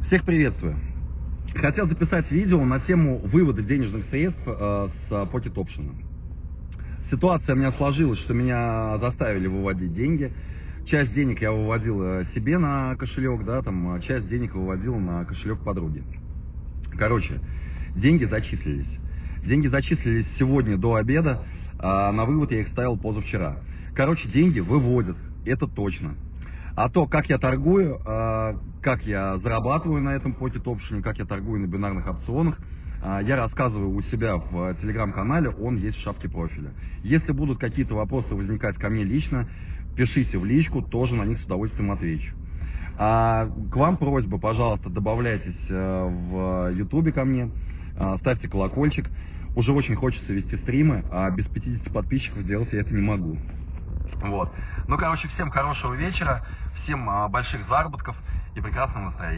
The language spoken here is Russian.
Всех приветствую. Хотел записать видео на тему вывода денежных средств с Pocket Option. Ситуация у меня сложилась, что меня заставили выводить деньги. Часть денег я выводил себе на кошелек, да, там, часть денег выводил на кошелек подруги. Короче, деньги зачислились. Деньги зачислились сегодня до обеда, а на вывод я их ставил позавчера. Короче, деньги выводят, это точно. А то, как я торгую, как я зарабатываю на этом Pocket Option, как я торгую на бинарных опционах, я рассказываю у себя в телеграм-канале, он есть в шапке профиля. Если будут какие-то вопросы возникать ко мне лично, пишите в личку, тоже на них с удовольствием отвечу. К вам просьба, пожалуйста, добавляйтесь в ютубе ко мне, ставьте колокольчик. Уже очень хочется вести стримы, а без 50 подписчиков делать я это не могу. Вот. Ну, короче, всем хорошего вечера, всем больших заработков и прекрасного настроения.